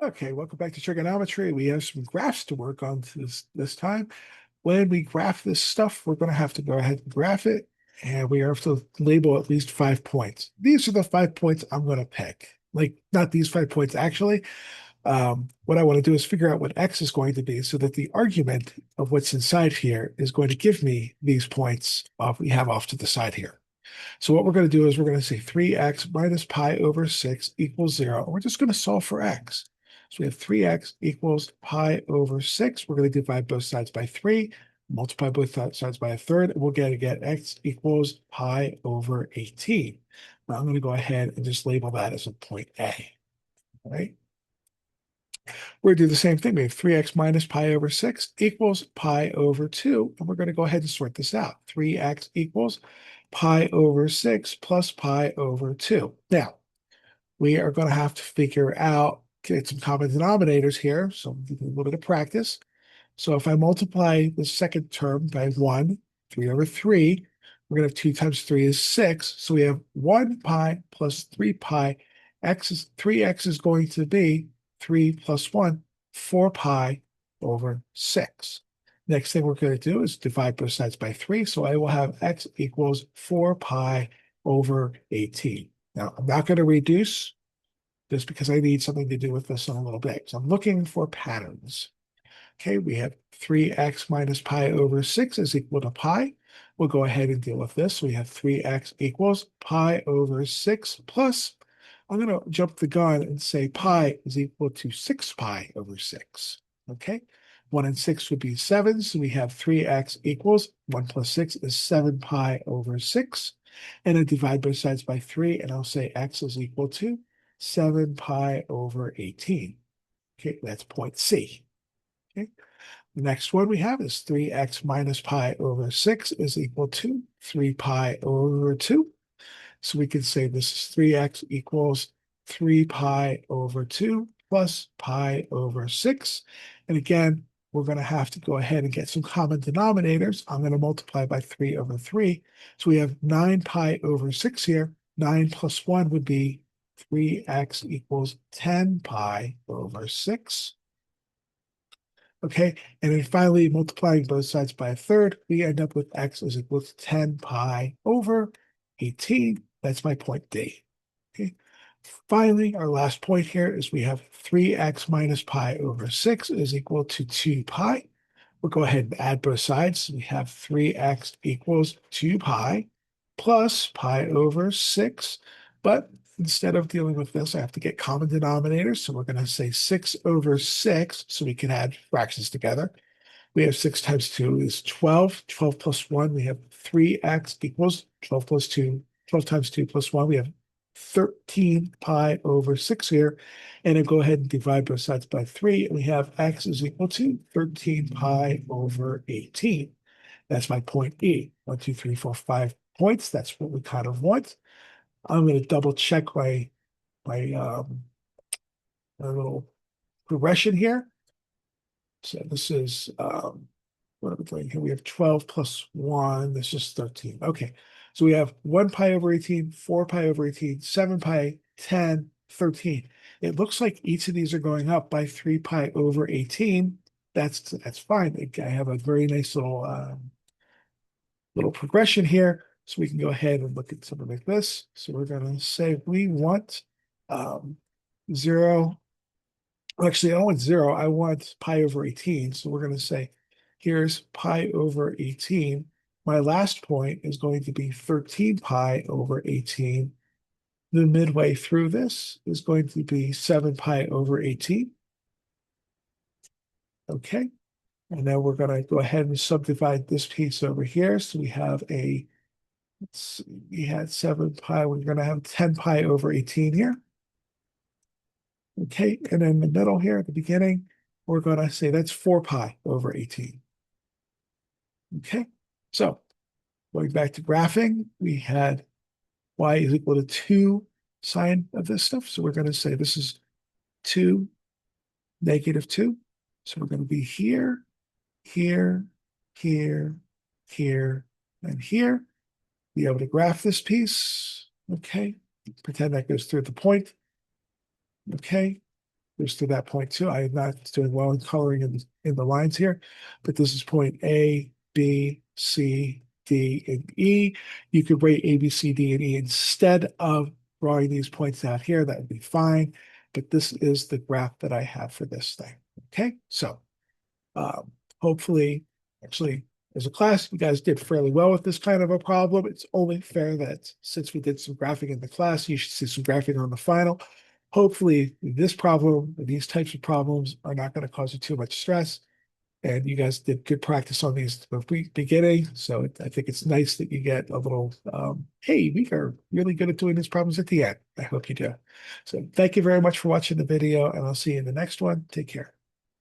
Okay, welcome back to trigonometry. We have some graphs to work on this time. When we graph this stuff, we're going to have to go ahead and graph it, and we have to label at least 5 points. These are the 5 points I'm going to pick. Like, not these 5 points, actually. What I want to do is figure out what x is going to be so that the argument of what's inside here is going to give me these points we have off to the side here. So what we're going to do is we're going to say 3x minus pi over 6 equals 0. And we're just going to solve for x. So we have 3x equals pi over 6. We're going to divide both sides by 3, multiply both sides by a third, and we're going to get x equals pi over 18. Now I'm going to go ahead and just label that as a point A. All right? We're going to do the same thing. We have 3x minus pi over 6 equals pi over 2. And we're going to go ahead and sort this out. 3x equals pi over 6 plus pi over 2. Now, we are going to have to figure out, get some common denominators here. So a little bit of practice. So if I multiply the second term by 1, 3 over 3, we're going to have 2 times 3 is 6. So we have 1 pi plus 3 pi. 3x is going to be 3 plus 1, 4 pi over 6. Next thing we're going to do is divide both sides by 3. So I will have x equals 4 pi over 18. Now, I'm not going to reduce just because I need something to do with this in a little bit. So I'm looking for patterns. Okay, we have 3x minus pi over 6 is equal to pi. We'll go ahead and deal with this. We have 3x equals pi over 6 plus, I'm going to jump the gun and say pi is equal to 6 pi over 6. Okay, 1 and 6 would be 7. So we have 3x equals 1 plus 6 is 7 pi over 6. And I divide both sides by 3, and I'll say x is equal to 7 pi over 18. Okay, that's point C. Okay. The next one we have is 3x minus pi over 6 is equal to 3 pi over 2. So we can say this is 3x equals 3 pi over 2 plus pi over 6. And again, we're going to have to go ahead and get some common denominators. I'm going to multiply by 3 over 3. So we have 9 pi over 6 here. 9 plus 1 would be 3x equals 10 pi over 6. Okay, and then finally multiplying both sides by a third, we end up with x is equal to 10 pi over 18. That's my point D. Okay. Finally, our last point here is we have 3x minus pi over 6 is equal to 2 pi. We'll go ahead and add both sides. We have 3x equals 2 pi plus pi over 6. But instead of dealing with this, I have to get common denominators. So we're going to say 6 over 6 so we can add fractions together. We have 6 times 2 is 12. 12 plus 1, we have 3x equals 12 plus 2. 12 times 2 plus 1, we have 13 pi over 6 here. And then go ahead and divide both sides by 3. And we have x is equal to 13 pi over 18. That's my point E. 1, 2, 3, 4, 5 points. That's what we kind of want. I'm going to double check my my little progression here. So this is what are we doing here? We have 12 plus 1. This is 13. Okay. So we have 1 pi over 18, 4 pi over 18, 7 pi, 10, 13. It looks like each of these are going up by 3 pi over 18. That's fine. I have a very nice little progression here. So we can go ahead and look at something like this. So we're going to say we want 0. Actually, I don't want 0. I want pi over 18. So we're going to say here's pi over 18. My last point is going to be 13 pi over 18. The midway through this is going to be 7 pi over 18. Okay. And then we're going to go ahead and subdivide this piece over here. So we have we had 7 pi. We're going to have 10 pi over 18 here. Okay. And in the middle here at the beginning, we're going to say that's 4 pi over 18. Okay. So going back to graphing, we had y is equal to 2 sine of this stuff. So we're going to say this is 2, negative 2. So we're going to be here, here, here, here, and here. Be able to graph this piece. Okay. Pretend that goes through the point. Okay. goes to that point too. I am not doing well in coloring in the lines here, but this is point A, B, C, D, and E. You could write A, B, C, D, and E instead of drawing these points out here. That would be fine. But this is the graph that I have for this thing. Okay, so hopefully, actually, as a class, you guys did fairly well with this kind of a problem. It's only fair that since we did some graphing in the class, you should see some graphing on the final. Hopefully, this problem, these types of problems are not going to cause you too much stress. And you guys did good practice on these at the beginning. So I think it's nice that you get a little, hey, we are really good at doing these problems at the end. I hope you do. So thank you very much for watching the video, and I'll see you in the next one. Take care.